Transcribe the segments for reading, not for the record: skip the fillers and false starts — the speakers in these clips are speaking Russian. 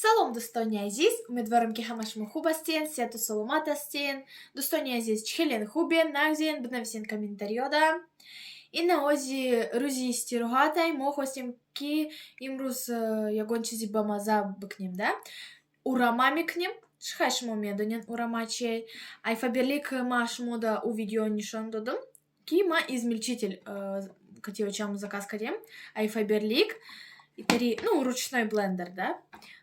Салом достойный азиз, умедварим ки хамашмо хуб астен, сиату саломат астен, достойный азиз чхелен хубен, нагзен, бнавсен комментариода. И на ози рузи стиругатай, мохосим ки имрус ягончизи бамаза быкнем, да? Урамами к ним, шхашмо медонен урамачей, айфаберлик маш мода у видео нишон додом, ки ма измельчитель, катиочам заказ кадем, айфаберлик, и тари, ну, ручной блендер, да?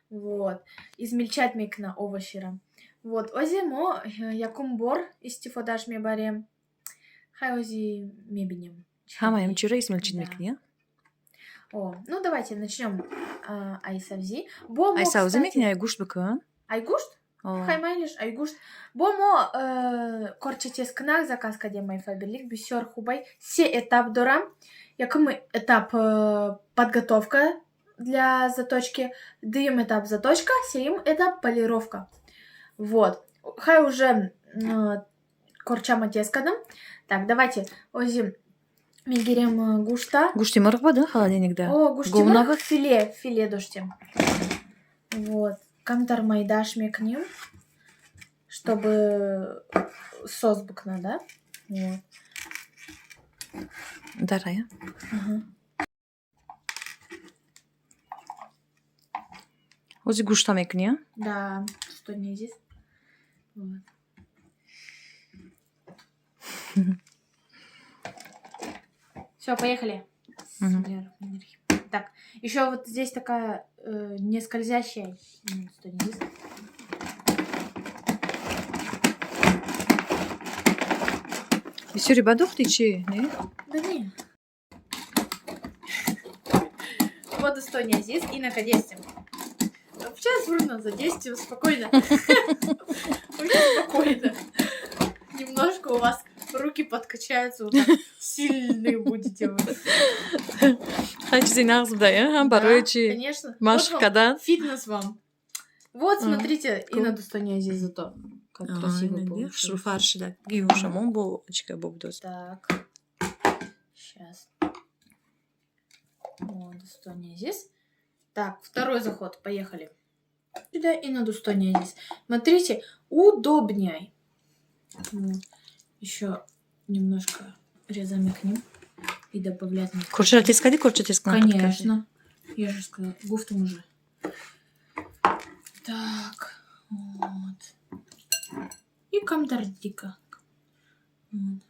Вот. Измельчать мекна овощера. Вот. Ози мо якумбор истифодаш ме барем. Хай ози мебинем. Хамаем чура измельчить Да. мекне. О, ну давайте начнем. Айсавзи. Айсавзи мекне айгушт быкын. Айгушт? Хаймайлиш айгушт. Бомо корчетес кнак заказ кадем айфаберлик бисер хубай. Все этап дорам. Якым этап подготовка для заточки, даем этап заточка, сеем этап полировка. Вот. Хай уже корчама тескадым. Так, давайте озим мегерем гушта. Гушти моргба, да, холодильникда? О, гушти морг, филе доштем. Вот. Камтар майдаш мекнем, чтобы сос быкна, да? Вот. Дарая. Ага. Ози гушта мекне. Да, что не здесь. Вот. Все, поехали. Так, еще вот здесь такая не скользящая. Что не здесь. Все рибадух ты че, не? Да не. Вот что не здесь и на кадесте. Сейчас нужно за 10, спокойно. Очень спокойно. Немножко у вас руки подкачаются, вот так сильные будете вы. Хочу нагз да, баройчи. Конечно. Маш когда? Фитнес вам. Вот, смотрите, и на достойное здесь зато. Как красиво получилось. Шруфарши, да. Гиуша, момбо, очка бобдос. Так. Сейчас. Вот, достойное здесь. Так, второй заход, поехали. Сюда и на достойное здесь. Смотрите, удобней. Вот. Еще немножко резами к ним и добавлять. Курча тискади, курча тискади. Конечно. Я же сказала, гуфтом уже. Так, вот. И камтардика. Вот.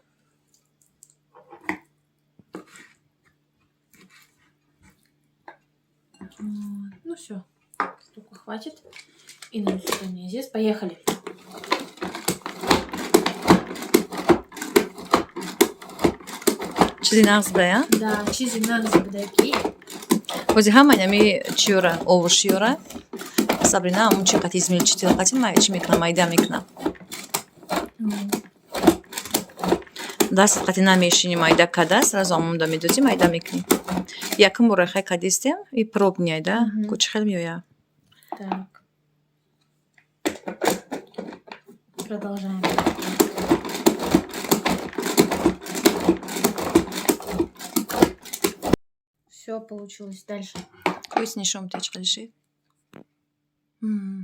Ну все, столько хватит. И на достойное здесь. Поехали. Чизи нагз да, Да, чизи нагз бдаки. Ози хаманями чура, овощ юра. Сабрина, мучи кати измельчитель кати майчи мекна, майда мекна. Даст кати намешини майда када, сразу амунда медози майда мекни. Якым ура хай кадистем и пробняй, да? Кучхел мюя. Так. Продолжаем. Все получилось. Дальше. Вкуснейшим ты чалиши.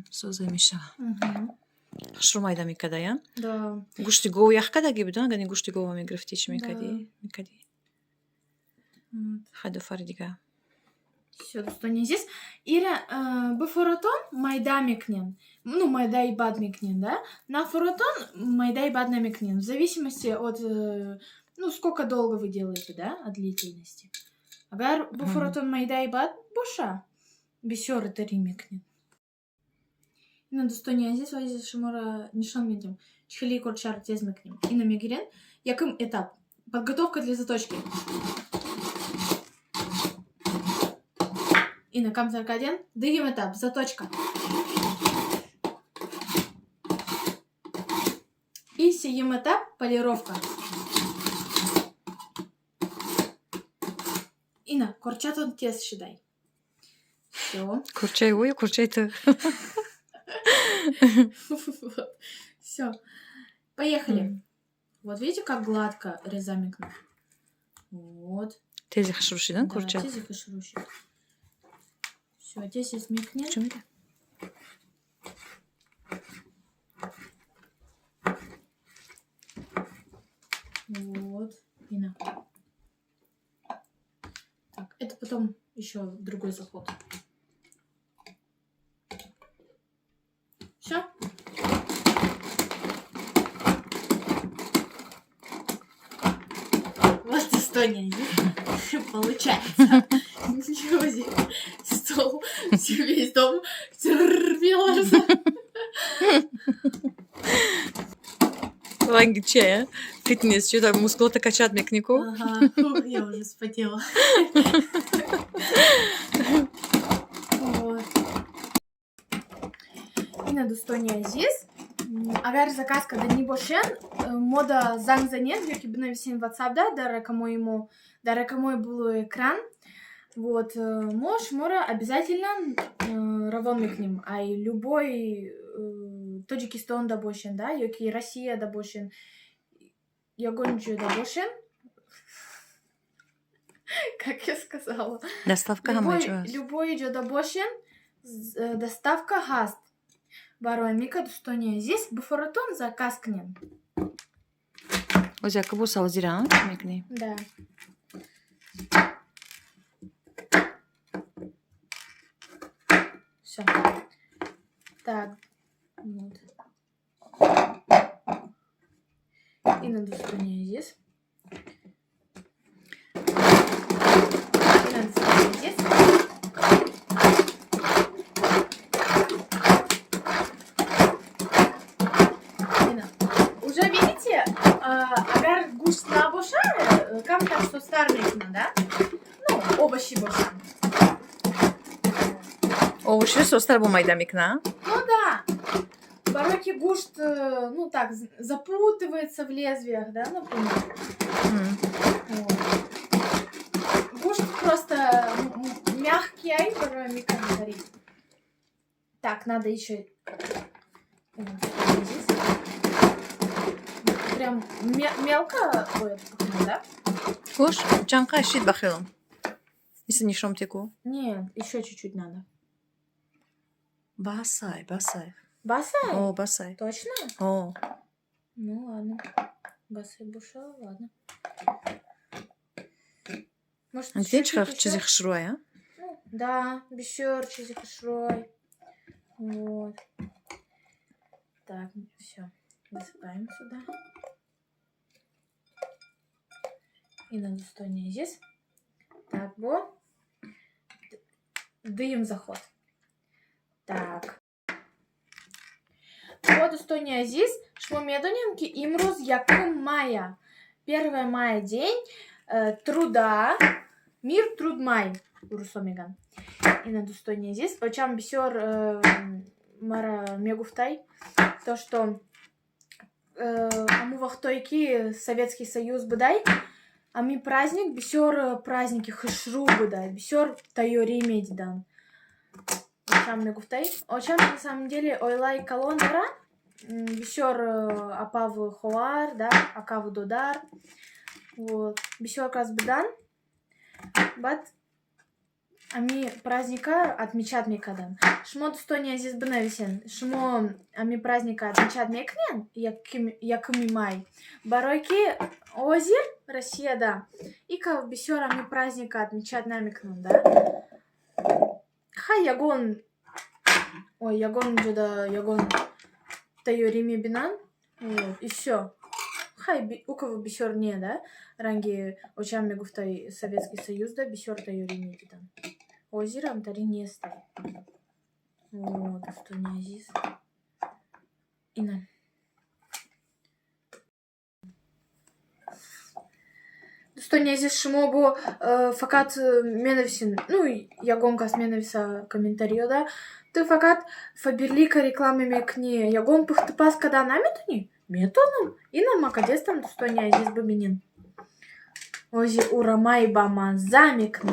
Соза миша. Шрумайда микада, я? Да. Гушти го яхкада гибда, гани гушти го ми графтич микади. Хайда фардига. Все, достойно здесь. Ира, бафоротон майда микнен. Ну, майда и бад микнен, да? На форотон майда и бад на микнен. В зависимости от, ну, сколько долго вы делаете, да, от длительности. Агар бафоротон майда и бад боша. Бисёр это римикнен. И на достойно здесь ози шимора нишон медем. Чхели корчар тез микнен. И на мегирен. Якым этап? Подготовка для заточки. И на камтаркаден даем этап, заточка. И сеем этап, полировка. И на корчатон тез считай. Все. Курчай ой, курчай ты. Все. Поехали. Вот видите, как гладко резамикнул. Вот. Тези хашруши, да, курчай? Да, тези хашруши. Все, здесь измикнем. Вот. Ина. Так, это потом еще другой заход. Все. Вот Эстония. Получается. Ничего себе. Стол. Весь дом рвелся. Лангиче, фитнес, что-то мускулы качать мекнику. Ага, я уже вспотела. Вот. Yine Estonia здесь. Agar заказ когда не бошен, мода заң занят, как и бы навесен WhatsApp, да, дара кому был экран. Вот, мора обязательно равон к ним, а и любой Таджикистан да бошен, да, yoki Россия да бошен, Ягонджу да бошен. Как я сказала. Доставка хамачу. Любой идет да бошен, доставка гаст. Барой мика Estonia здесь буфаратон заказ к ним. Озяка бу салзира мекни. Да. Все. Так. Вот. И на Estonia здесь. И на Estonia здесь. Уже видите, агар гуш на бошаре, кам там что старый, да? Ну, овощи бошан. Овощи состар бумайда мекна. Ну да. Бароки гушт, ну так, запутывается в лезвиях, да, например. Вот. Гушт просто мягкий, ай, порой мика говорит. Так, надо еще здесь. Прям мелко будет, да? Хош, чанка щит бахилом. Если не шомтику. Нет, еще чуть-чуть надо. Басай. Басай? О, басай. Точно? О. Ну ладно. Басай буша, ладно. Может, Античках чуть-чуть чизих еще? шруя, а? Ну, да, бисер, чизих шрой. Вот. Так, все. Высыпаем сюда. И на Estonia здесь. Так, вот. Даем заход. Так. Вот Estonia здесь. Шло медонемки имруз якым мая. 1 мая день труда. Мир труд май. Урусомиган. И на Estonia здесь. Очам бисер мара мегуфтай. То, что амувахтойки Советский Союз быдай. А ми праздник, бисер праздники хышру быдай. Бисер тайори медидан. Очам мегуфтай. Очам на самом деле ойлай колонара. Бисер апав хоар, да, акав додар. Вот. Бисер как раз быдан. Бат ами праздника отмечат мекадан. Шмо Estonia здесь бы навесен. Шмо ами праздника отмечат мекнен, якими май. Баройки озер, Россия, да. И как бисер ами праздника отмечат намекнен, да. Хай ягон. Ой, ягон джуда, ягон тайорими бинан. Вот, и все. Хай у кого бисер не, да. Ранги очам мегуфтай Советский Союз, да, бисер тайорими бинан. Озеро Амтари не стоит. Вот, Estonia здесь. И на. Estonia здесь шмогу факат меневсин. Ну, я гонка с меневиса комментарио, да. Ты факат фаберлика рекламы мекни. Я гон пахтапас когда на метуни? Метоном. И на макадес там Estonia здесь бабинин. Ози урамай бама замекни.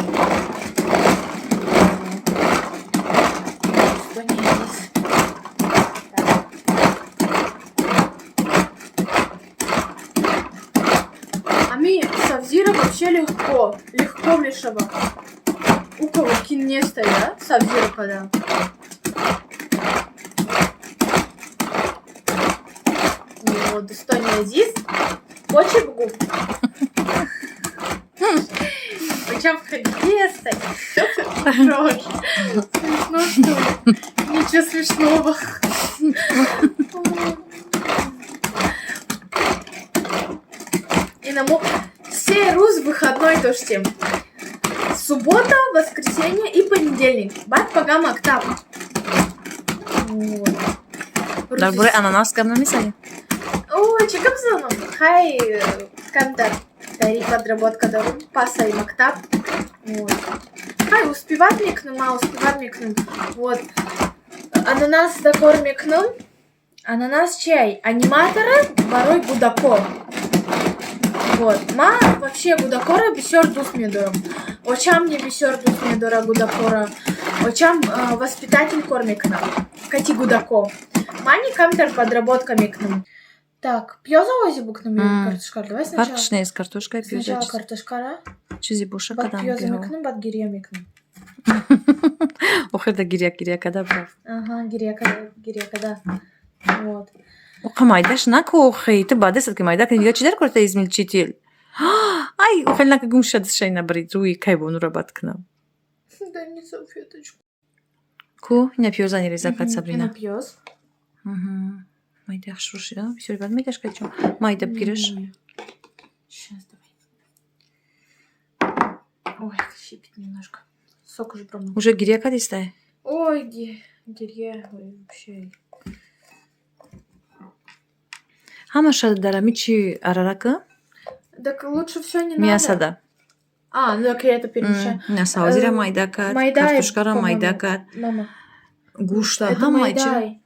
Савзира вообще легко влешава. У кого кин не стоит, да? Савзира когда. Вот, Estonia здесь. Очі бгу. Очам ходестай. Что ты ржешь? Смешно, что ли? Ничего смешного. И на все рус выходной дождь. Суббота, воскресенье и понедельник. Бат пагам октав. Дар бораи ананас гап намезанем? Ой, чё гап занам? Хай камтар тари подработка дарум, пасаем октав. Вот. Хай успевать мекнем, а успевать мекнем. Вот. Ананас докор мекнем. Ананас чай. Аниматоры барой гудаков. Вот. Ма вообще гудакора бисер дус медором. Очам не бисер дус медора гудакора. Очам воспитатель кормикна. Кати гудаков. Мани камтер подработка мекнем. Так, пьёза ози букнем картошка. Давай сначала. Фаршне с картошкой пьёза. Сначала картошка. Чизи буша Бат кадам пьёза гео. мекнем, бат гирья мекнем. Охирда гирья када брав. Ага, гирья када. Вот. Оха майдаш наку охи. Ты бадесат ки майда книга чидар корта измельчитель. Ай, охи нака гумшад шайна брид руи кайбон рабат кнам. Дай мне салфеточку. Ку, не пьёза не резакат И Сабрина. напьёз. Майда хшруши, да? Всё, ребят, майдаш качу. Майда пирыш. Сейчас давай. Ой, щипит немножко. Сок уже промыл. Уже гирья кадистай. Ой, гирья. Ой, вообще. Хамаша дарами чи арарака? Так лучше все не надо. Мясада. А, ну так я это перемешаю. Мясо озера майдакат, Майдай, картошкара по-моему. майдакат, Мама, гушта. это Хамайчи. майдай.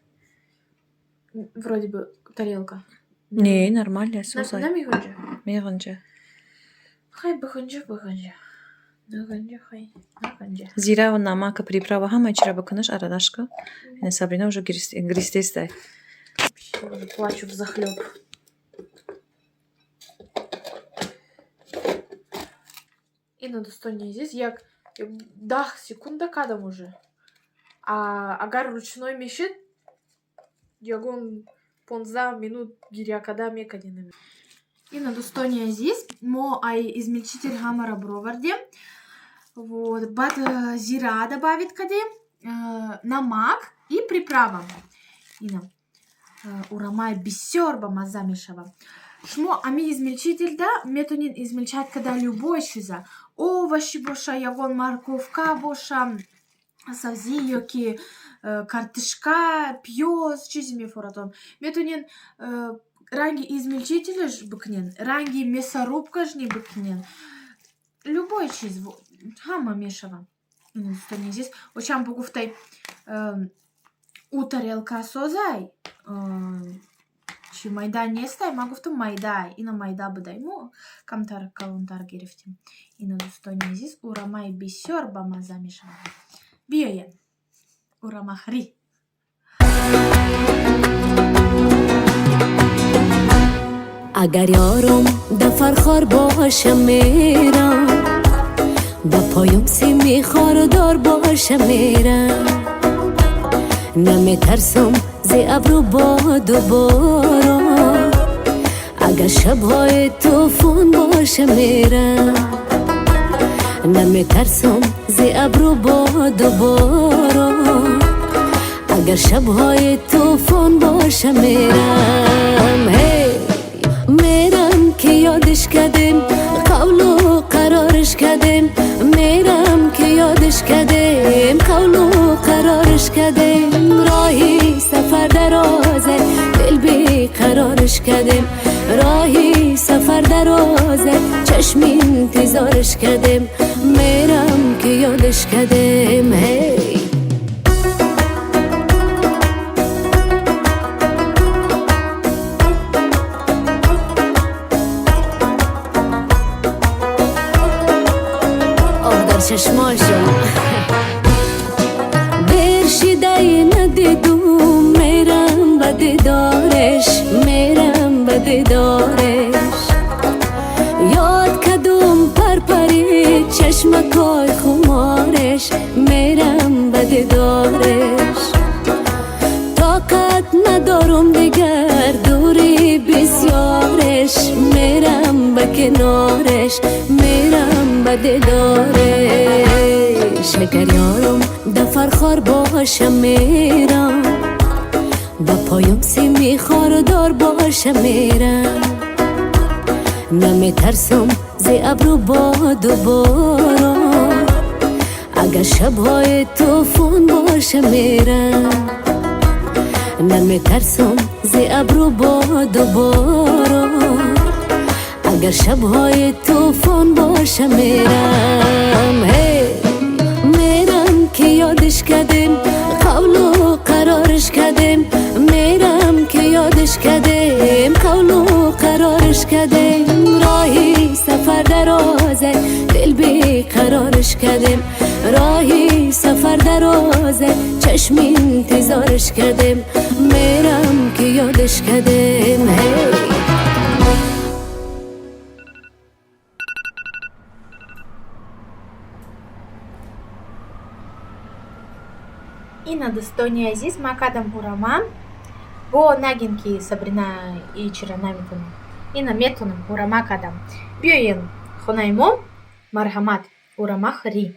Вроде бы тарелка. Не, нормально, На сузай. мигонже. Меганча. Хай баханже. Нагонже, хай. Нагонже. Зира намака приправа хамайчира баканаш арадашка. И Сабрина уже гристестай. Вообще, плачу взахлеб. И на достойнее здесь як дах секунда кадам уже. А агар ручной мешит, ягон понза минут гиря када меканинами. И на достойнее здесь мо ай измельчитель гамара броварде. Вот, бат зира добавит каде, намак и приправа. И на урамай бисёрба мазамешава. Шмо ами измельчитель да, метонин измельчать когда любой чиза. Овощи боша, ягон морковка боша, савзи йоки, картышка, пьёз, чизими форатон. Метонин ранги измельчителя ж быкнен, ранги мясорубка ж не быкнен. Любой чиз, хама мешава. Ну, что не здесь. Очам богуфтай у тарелка созай. Чи майда не стай, могу в том майдай. И на майда бадай. Ну, камтар калунтар герефтим. И на достойный здесь урамай бисёр бама замешана. Биоен. Урамахри. اگر یارم دفرخار باشم میرم با پایم سیمی خاردار باشم میرم نمیترسم زی ابرو باد و باران اگر شبهای توفان باشم میرم نمیترسم زی ابرو باد و باران اگر شبهای توفان باشم میرم میرم که یادش کردم قول و قرارش کردم میرم که یادش کردم قول و قرارش کردم راهی سفر درازه دل بی قرارش کردم راهی سفر درازه چشم انتظارش کردم میرم که یادش کردم چشماشم برشیده ندیدم میرم به دیدارش میرم به دیدارش یاد کدوم پرپری چشمکای خمارش میرم به دیدارش طاقت ندارم دیگر دوری بسیارش میرم به دیدارش اگر یارم دفر خار باشم میرم با پایم سیمی خاردار باشم میرم نمیترسم ز ابر و باد و باران اگر شبهای طوفان باشم میرم نمیترسم ز ابر و باد و باران اگر شبهای طوفان باشم میرم میرم که یادش کردیم قول و قرارش کردیم میرم که یادش کردیم قول و قرارش کردیم راهی سفر درازه دل بی قرارش کردیم راهی سفر درازه چشم انتظارش کردیم میرم که یادش کردیم Инна Достойный Азиз Макадам Урама Бо Нагинки Сабрина и Чиранамитун Инна Метунам Урама Кадам Бьюин Хонаймом Мархамат Урама Хари